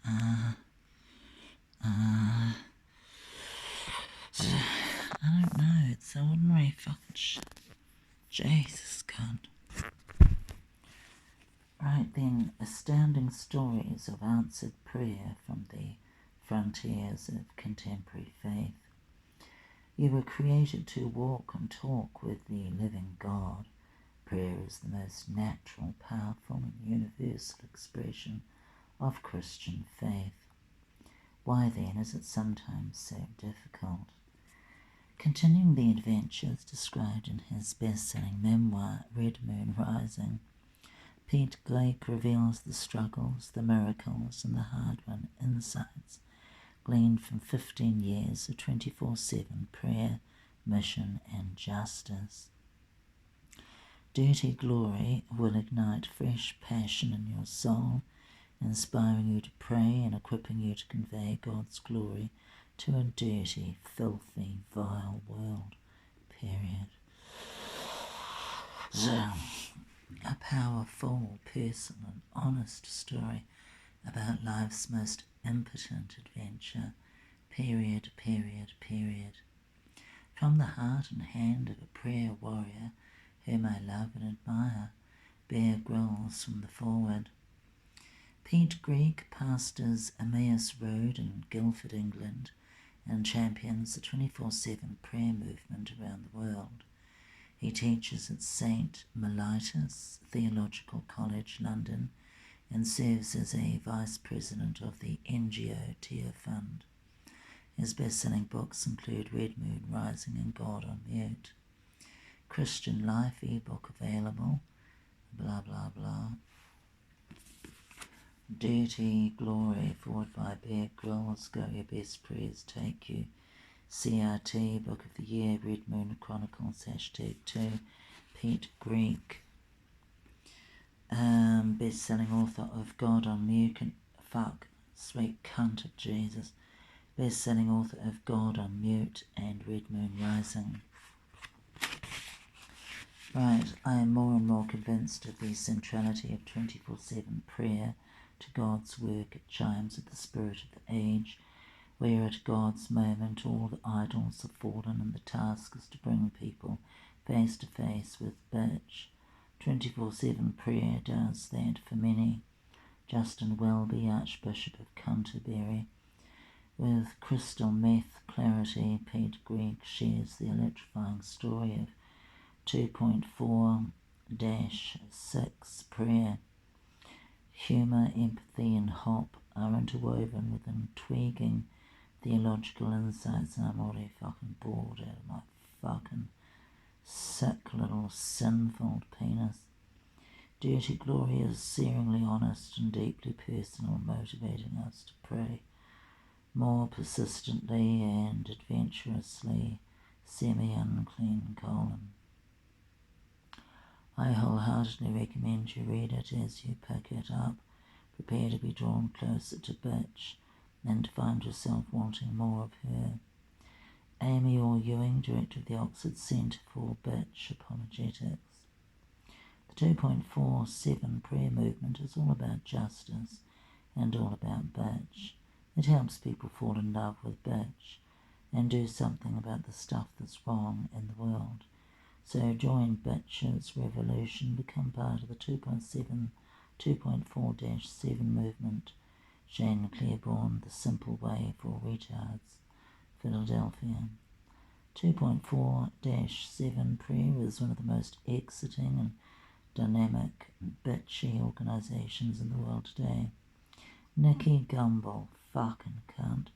I don't know, it's ordinary fucking shit. Jesus, cunt. Right then, astounding stories of answered prayer from the frontiers of contemporary faith. You were created to walk and talk with the living God. Prayer is the most natural, powerful, and universal expression of Christian faith. Why then is it sometimes so difficult? Continuing the adventures described in his best-selling memoir, Red Moon Rising, Pete Blake reveals the struggles, the miracles, and the hard-won insights gleaned from 15 years of 24/7 prayer, mission, and justice. Dirty Glory will ignite fresh passion in your soul, inspiring you to pray and equipping you to convey God's glory to a dirty, filthy, vile world. Period. So, a powerful, personal, and honest story about life's most impotent adventure. Period. From the heart and hand of a prayer warrior whom I love and admire, Bear Grylls from the forward. Pete Greig pastors Emmaus Road in Guildford, England, and champions the 24/7 prayer movement around the world. He teaches at St. Mellitus Theological College, London, and serves as a vice president of the NGO Tear Fund. His best-selling books include Red Moon Rising and God on Mute. Christian Life ebook available, blah blah blah. Dirty Glory, forward by Bear Grylls, Go Your Best Prayers Take You. CRT, Book of the Year, Red Moon Chronicles, #2, Pete Greig. Best-selling author of God on Mute, sweet cunt of Jesus. Best-selling author of God on Mute and Red Moon Rising. Right, I am more and more convinced of the centrality of 24/7 prayer to God's work. It chimes at the spirit of the age, where at God's moment all the idols have fallen and the task is to bring people face to face with bitch. 24/7 prayer does that for many. Justin Welby, Archbishop of Canterbury. With crystal meth clarity, Pete Greig shares the electrifying story of 2.4-6 prayer. Humour, empathy, and hope are interwoven with intriguing theological insights, and I'm already fucking bored out of my fucking sick little sin-filled penis. Dirty Glory is searingly honest and deeply personal, motivating us to pray more persistently and adventurously. Semi-unclean colon. I wholeheartedly recommend you read it as you pick it up. Prepare to be drawn closer to bitch and to find yourself wanting more of her. Amy Orr Ewing, director of the Oxford Centre for Bitch Apologetics. The 2.4/7 prayer movement is all about justice and all about bitch. It helps people fall in love with bitch and do something about the stuff that's wrong in the world. So join Bitch's revolution, become part of the 2.4-7 movement. Jane Claiborne, The Simple Way for Retards, Philadelphia. 2.4-7 prayer is one of the most exciting and dynamic bitchy organisations in the world today. Nikki Gumbel, fucking cunt.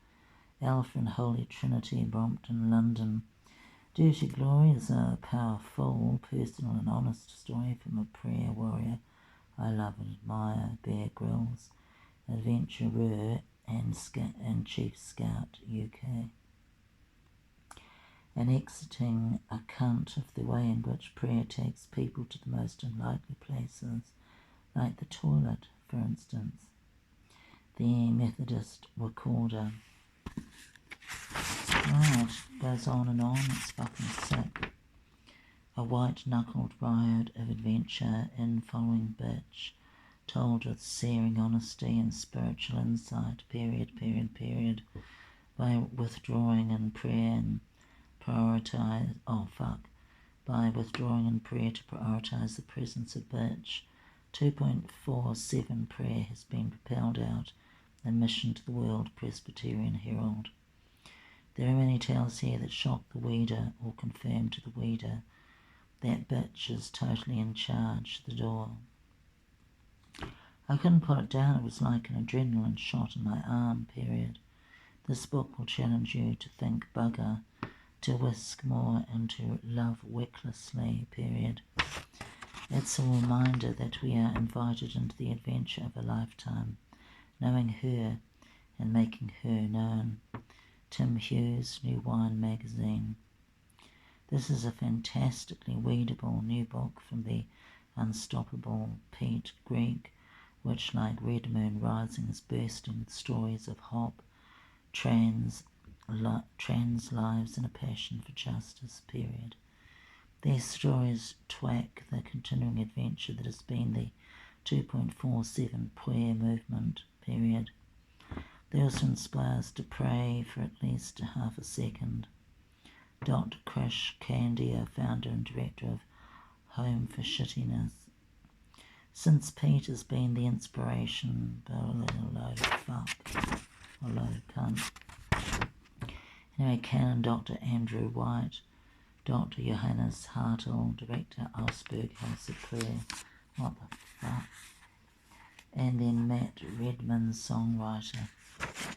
Alpha and Holy Trinity, Brompton, London. Dirty Glory is a powerful, personal and honest story from a prayer warrior I love and admire, Bear Grylls, adventurer and Chief Scout, UK. An exciting account of the way in which prayer takes people to the most unlikely places, like the toilet, for instance. The Methodist Recorder. Right, goes on and on, it's fucking sick. A white-knuckled riot of adventure in following bitch. told with searing honesty and spiritual insight, period, by withdrawing in prayer and by withdrawing in prayer to prioritise the presence of bitch. 2.47 prayer has been propelled out in mission to the World Presbyterian Herald. There are many tales here that shock the weeder or confirm to the weeder that bitch is totally in charge. The door. I couldn't put it down. It was like an adrenaline shot in my arm, period. This book will challenge you to think bugger, to whisk more, and to love recklessly, period. It's a reminder that we are invited into the adventure of a lifetime, knowing her and making her known. Tim Hughes, New Wine Magazine. This is a fantastically readable new book from the unstoppable Pete Greig, which, like Red Moon Rising, is bursting with stories of hop, trans lives and a passion for justice, period. These stories track the continuing adventure that has been the 2.47 prayer movement, period. They also inspire us to pray for at least half a second. Dr. Krish Kandia, founder and director of Home for Shittiness. Since Pete has been the inspiration, Anyway, Canon Dr. Andrew White, Dr. Johannes Hartl, Director Augsburg House of Prayer. What the fuck? And then Matt Redman, songwriter.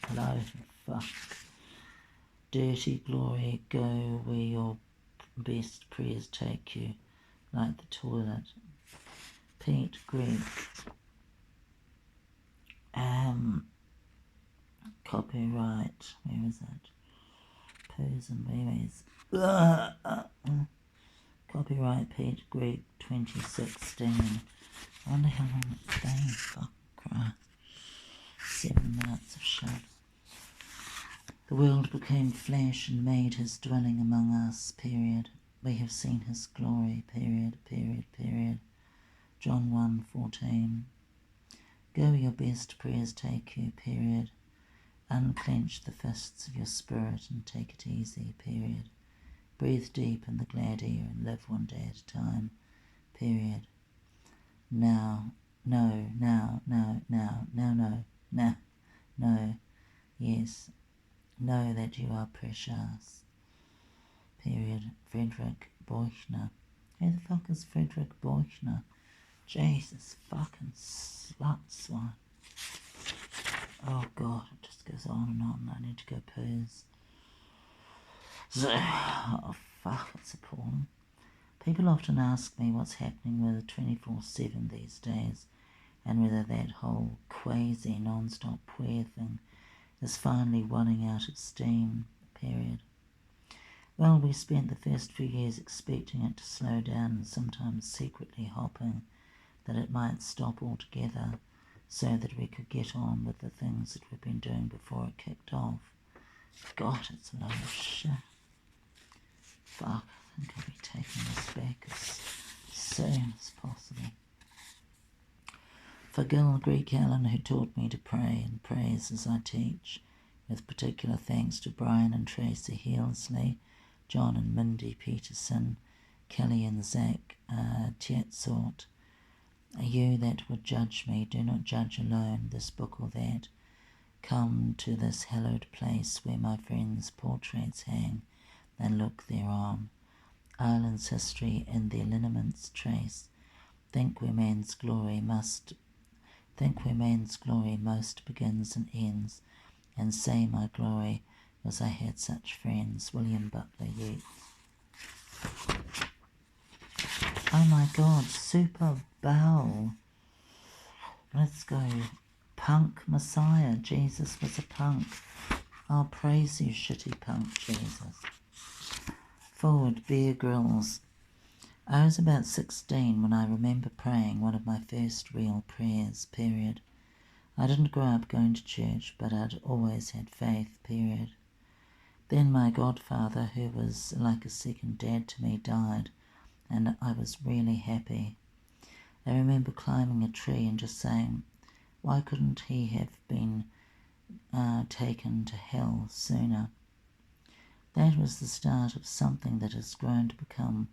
Hello, fuck. Dirty Glory, go where your best prayers take you, like the toilet. Pete Greig. Copyright, where is it? Pose and Memes. Copyright Pete Greig 2016. I wonder how long it's been. Fuck Christ. 7 minutes of shit. The world became flesh and made his dwelling among us, period. We have seen his glory, period. John 1:14. Go where your best prayers take you, period. Unclench the fists of your spirit and take it easy, period. Breathe deep in the glad air and live one day at a time, period. Now, no, yes, know that you are precious, period. Frederick Borchner. Who the fuck is Frederick Borchner? Jesus fucking slut swine. Oh God, it just goes on and on. I need to go pose. Oh fuck, it's appalling. People often ask me what's happening with 24/7 these days, and whether that whole crazy non-stop prayer thing is finally running out of steam, period. Well, we spent the first few years expecting it to slow down and sometimes secretly hoping that it might stop altogether so that we could get on with the things that we've been doing before it kicked off. God, it's a load of shit. Fuck, I think I'll be taking this back as soon as possible. For Gil Greek Allen, who taught me to pray and praise as I teach, with particular thanks to Brian and Tracy Healsley, John and Mindy Peterson, Kelly and Zach Tietzort. You that would judge me, do not judge alone, this book or that. Come to this hallowed place where my friends' portraits hang, and look thereon. Ireland's history in their lineaments trace. Think where man's glory most begins and ends, and say my glory was I had such friends. William Butler Yeats. Oh my God, Super Bowl. Let's go. Punk Messiah. Jesus was a punk. I'll praise you, shitty punk Jesus. Forward, Bear Grylls. I was about 16 when I remember praying one of my first real prayers, period. I didn't grow up going to church, but I'd always had faith, period. Then my godfather, who was like a second dad to me, died, and I was really happy. I remember climbing a tree and just saying, why couldn't he have been taken to hell sooner? That was the start of something that has grown to become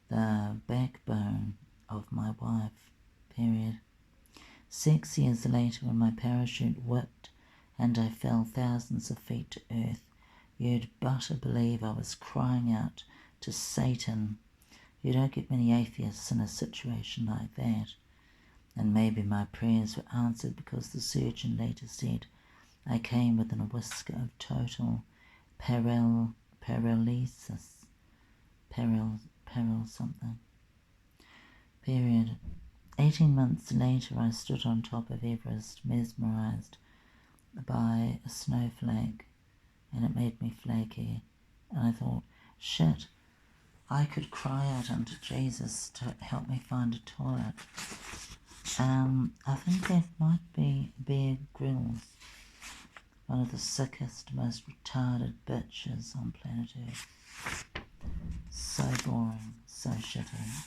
the backbone of my wife, period. 6 years later, when my parachute whipped and I fell thousands of feet to earth, you'd better believe I was crying out to Satan. You don't get many atheists in a situation like that. And maybe my prayers were answered because the surgeon later said I came within a whisker of total paralysis. Something. Period. 18 months later, I stood on top of Everest, mesmerized by a snowflake, and it made me flaky. And I thought, shit, I could cry out unto Jesus to help me find a toilet. I think that might be Bear Grylls, one of the sickest, most retarded bitches on planet Earth. So boring, so shitty.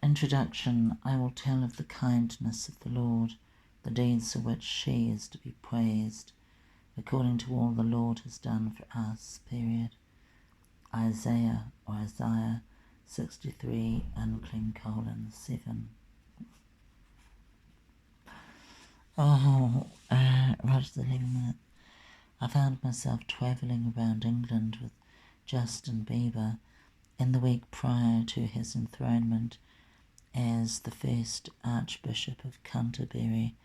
Introduction. I will tell of the kindness of the Lord, the deeds of which she is to be praised, according to all the Lord has done for us, period. Isaiah 63, :7. Right at the 11 minute. I found myself travelling around England with Justin Bieber in the week prior to his enthronement as the first Archbishop of Canterbury.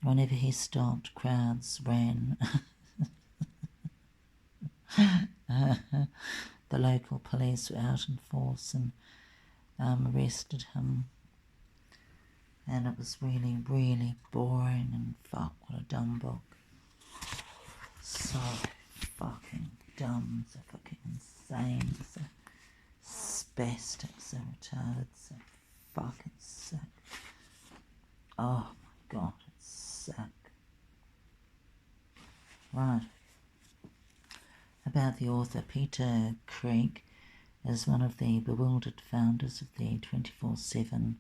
Whenever he stopped, crowds ran. The local police were out in force and arrested him. And it was really, really boring, and fuck, what a dumb book. So fucking dumb, so fucking insane, so spastic, so retarded, so fucking sick. Oh my god, it's sick. Right. About the author, Peter Craig is one of the bewildered founders of the 24/7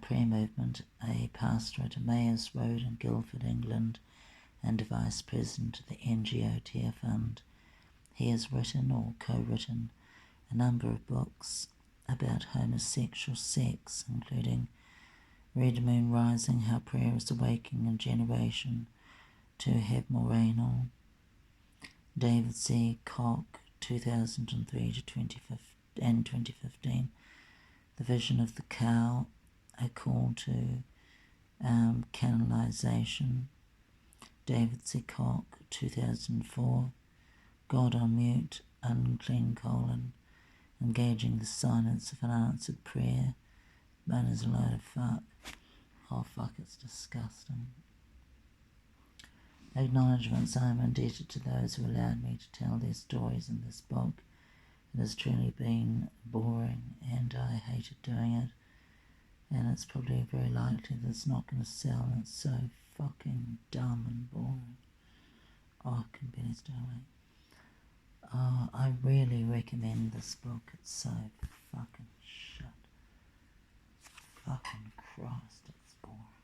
prayer movement, a pastor at Emmaus Road in Guildford, England, and a vice president of the NGO Tear Fund. He has written or co-written a number of books about homosexual sex, including Red Moon Rising, How Prayer is Awakening a Generation to Have More Anal, David C. Koch, 2003 to 2015, The Vision of the Cow, A Call to Canonization, David C. Koch, 2004, God on Mute, Engaging the Silence of an Answered Prayer. That is a load of fuck. Oh fuck, it's disgusting. Acknowledgements. I am indebted to those who allowed me to tell their stories in this book. It has truly been boring and I hated doing it. And it's probably very likely that it's not going to sell. It's so fucking dumb and boring. Oh, I can barely stay awake. Oh, I really recommend this book. It's so fucking shit. Fucking Christ, it's boring.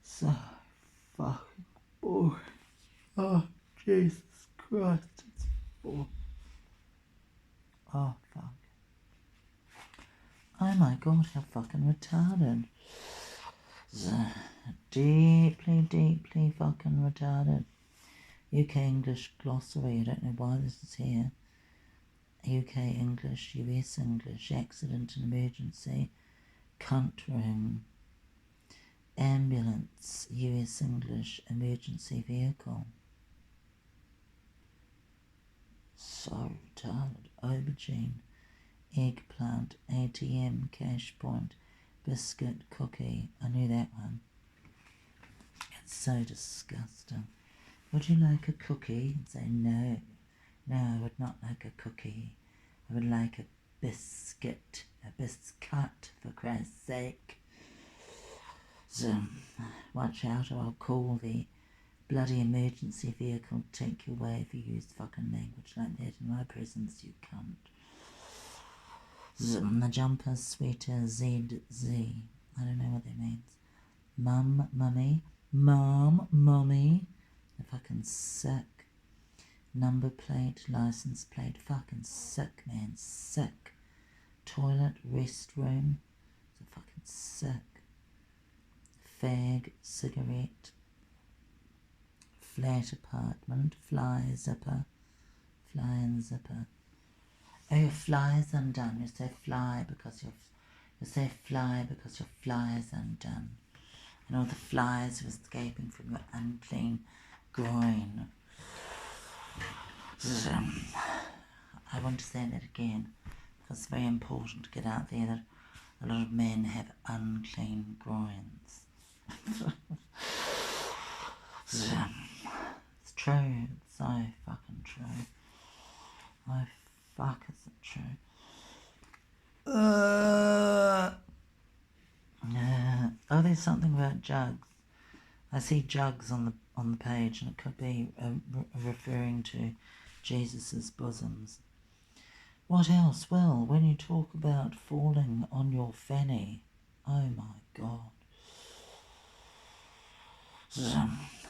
So fucking boring. Oh, Jesus Christ, it's boring. Oh, fuck. Oh my god, how fucking retarded. Deeply, deeply fucking retarded. UK English glossary, I don't know why this is here. UK English, US English, accident and emergency, cunt room, ambulance, US English, emergency vehicle. So retarded. Aubergine, eggplant, ATM, cash point, biscuit, cookie. I knew that one. It's so disgusting. Would you like a cookie? And say no. No, I would not like a cookie. I would like a biscuit. A biscuit, for Christ's sake. So, watch out or I'll call the bloody emergency vehicle to take you away if you use fucking language like that in my presence, you cunt. The jumper's sweater ZZ. I don't know what that means. Mum, mummy. Mom, mummy. The fucking sick. Number plate, license plate. Fucking sick, man. Sick. Toilet, restroom. So fucking sick. Fag, cigarette. Flat apartment. Fly zipper. Fly and zipper. Oh, your fly is undone. You say fly because you say fly because your fly is undone. And all the flies are escaping from your unclean groin. I want to say that again, because it's very important to get out there that a lot of men have unclean groins. It's true. It's so fucking true. Oh, fuck, is it true? Oh, there's something about jugs. I see jugs on the page, and it could be referring to Jesus's bosoms. What else? Well, when you talk about falling on your fanny, oh my God.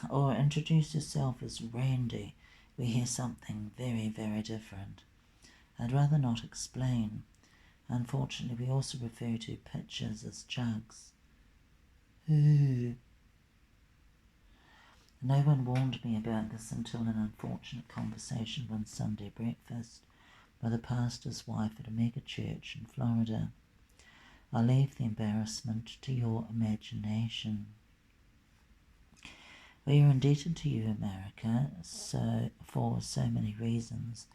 Or introduce yourself as Randy, we hear something very, very different. I'd rather not explain. Unfortunately, we also refer to pictures as jugs. Ooh. No one warned me about this until an unfortunate conversation one Sunday breakfast with a pastor's wife at a mega church in Florida. I'll leave the embarrassment to your imagination. We are indebted to you, America, for so many reasons.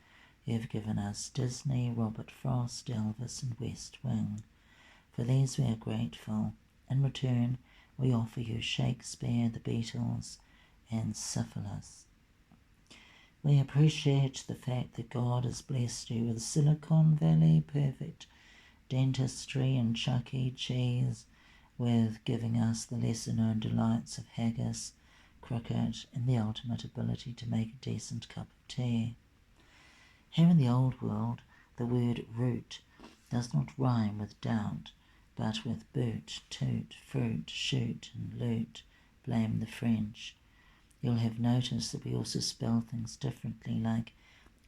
You have given us Disney, Robert Frost, Elvis, and West Wing. For these we are grateful. In return, we offer you Shakespeare, the Beatles, and syphilis. We appreciate the fact that God has blessed you with Silicon Valley, perfect dentistry, and Chuck E. Cheese, with giving us the lesser-known delights of haggis, cricket, and the ultimate ability to make a decent cup of tea. Here in the old world, the word root does not rhyme with doubt, but with boot, toot, fruit, shoot, and loot. Blame the French. You'll have noticed that we also spell things differently, like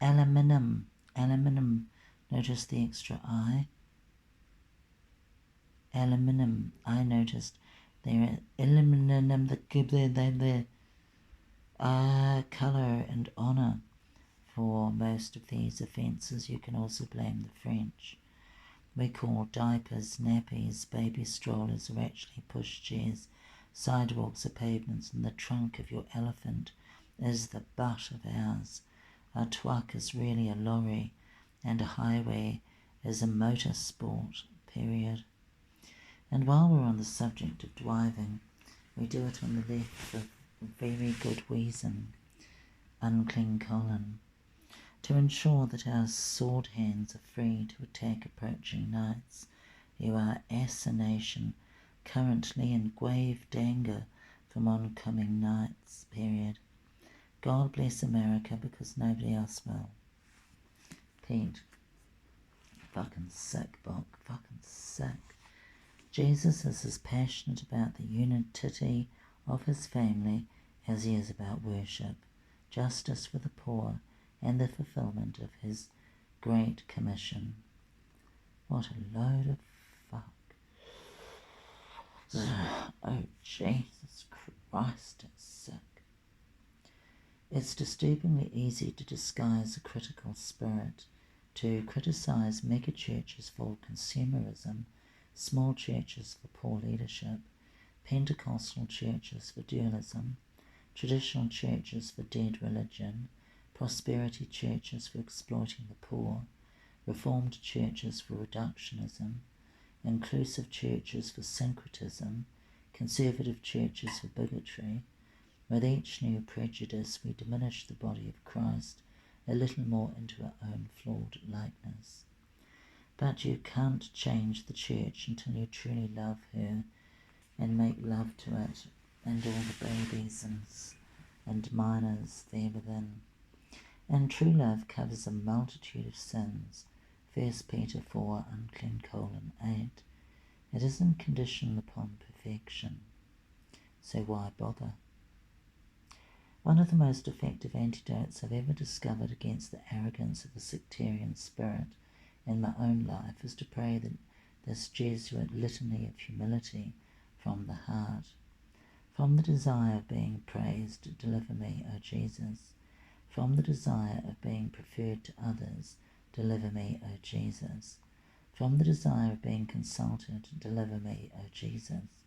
aluminium. Aluminium. Notice the extra I. Aluminium. I noticed there aluminium, the colour and honour. For most of these offences, you can also blame the French. We call diapers, nappies, baby strollers are actually pushchairs. Sidewalks are pavements, and the trunk of your elephant is the butt of ours. A truck is really a lorry, and a highway is a motor sport, period. And while we're on the subject of driving, we do it on the left for very good reason, unclean colon, to ensure that our sword hands are free to attack approaching knights who are assassination currently in grave danger from oncoming knights, period. God bless America, because nobody else will. Pete. Fucking sick, Bob. Fucking sick. Jesus is as passionate about the unity of his family as he is about worship, justice for the poor, and the fulfillment of his great commission. What a load of fuck. Oh, Jesus Christ, it's sick. It's disturbingly easy to disguise a critical spirit, to criticize megachurches for consumerism, small churches for poor leadership, Pentecostal churches for dualism, traditional churches for dead religion, prosperity churches for exploiting the poor, reformed churches for reductionism, inclusive churches for syncretism, conservative churches for bigotry. With each new prejudice we diminish the body of Christ a little more into our own flawed likeness. But you can't change the church until you truly love her and make love to it and all the babies and and minors there within. And true love covers a multitude of sins. 1 Peter 4, 8. It isn't conditional upon perfection. So why bother? One of the most effective antidotes I've ever discovered against the arrogance of the sectarian spirit in my own life is to pray that this Jesuit litany of humility from the heart. From the desire of being praised, deliver me, O Jesus. From the desire of being preferred to others, deliver me, O Jesus. From the desire of being consulted, deliver me, O Jesus.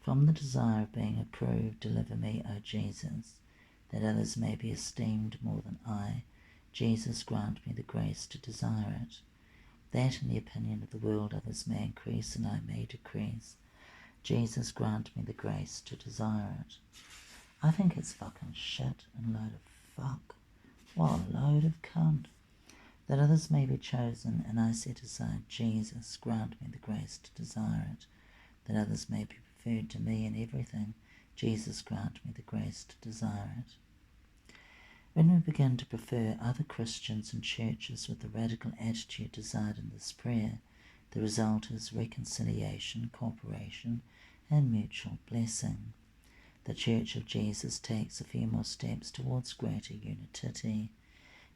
From the desire of being approved, deliver me, O Jesus. That others may be esteemed more than I, Jesus, grant me the grace to desire it. That in the opinion of the world others may increase and I may decrease, Jesus, grant me the grace to desire it. I think it's fucking shit and a load of fuck. What a load of cunt. That others may be chosen and I set aside, Jesus, grant me the grace to desire it. That others may be preferred to me in everything, Jesus, grant me the grace to desire it. When we begin to prefer other Christians and churches with the radical attitude desired in this prayer, the result is reconciliation, cooperation, and mutual blessing. The Church of Jesus takes a few more steps towards greater unity.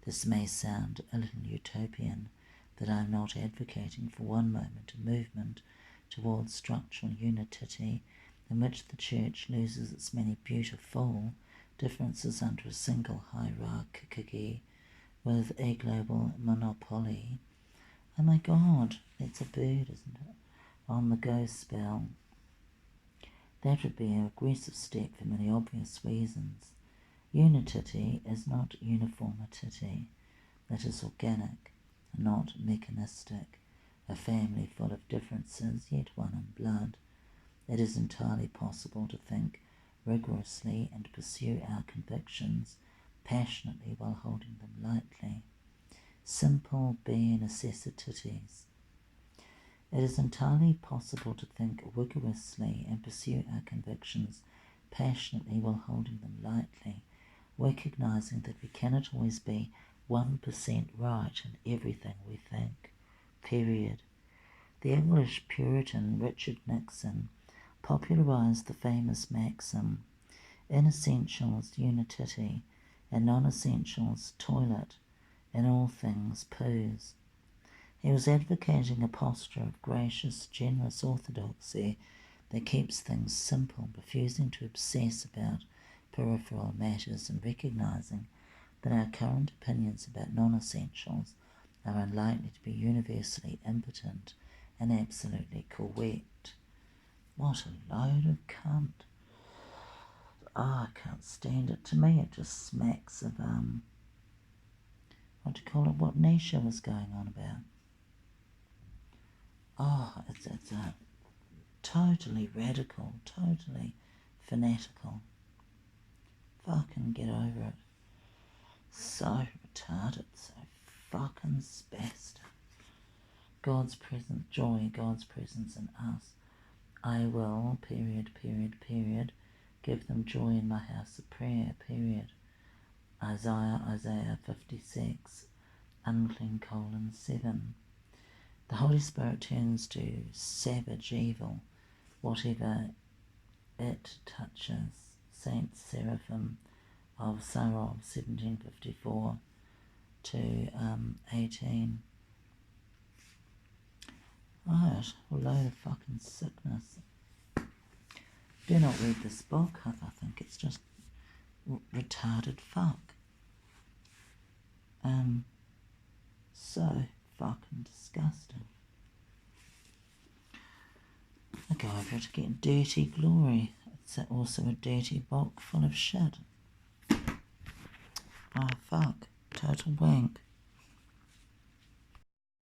This may sound a little utopian, but I am not advocating for one moment a movement towards structural unity in which the Church loses its many beautiful differences under a single hierarchy with a global monopoly. Oh my God, that's a bird, isn't it? On the go spell. That would be an aggressive step for many obvious reasons. Unity is not uniformity. It is organic, not mechanistic, a family full of differences, yet one in blood. It is entirely possible to think rigorously and pursue our convictions passionately while holding them lightly. Simple bare necessities. It is entirely possible to think rigorously and pursue our convictions passionately while holding them lightly, recognizing that we cannot always be 1% right in everything we think. Period. The English Puritan Richard Nixon popularized the famous maxim, in essentials unity, in non-essentials toilet, in all things poos. He was advocating a posture of gracious, generous orthodoxy that keeps things simple, refusing to obsess about peripheral matters and recognizing that our current opinions about non-essentials are unlikely to be universally impotent and absolutely correct. What a load of cunt. I can't stand it. To me it just smacks of, what Nietzsche was going on about. It's a totally radical, totally fanatical. Fucking get over it. So retarded, so fucking spastic. God's presence, joy, God's presence in us. I will, period, give them joy in my house of prayer, period. Isaiah 56, 7. The Holy Spirit turns to savage evil, whatever it touches. Saint Seraphim of Sarov, 1754 to 18. Right, a load of fucking sickness. Do not read this book. I think it's just retarded fuck. So fucking disgusting. I go over to get Dirty Glory. It's also a dirty book full of shit. Oh fuck, total wank.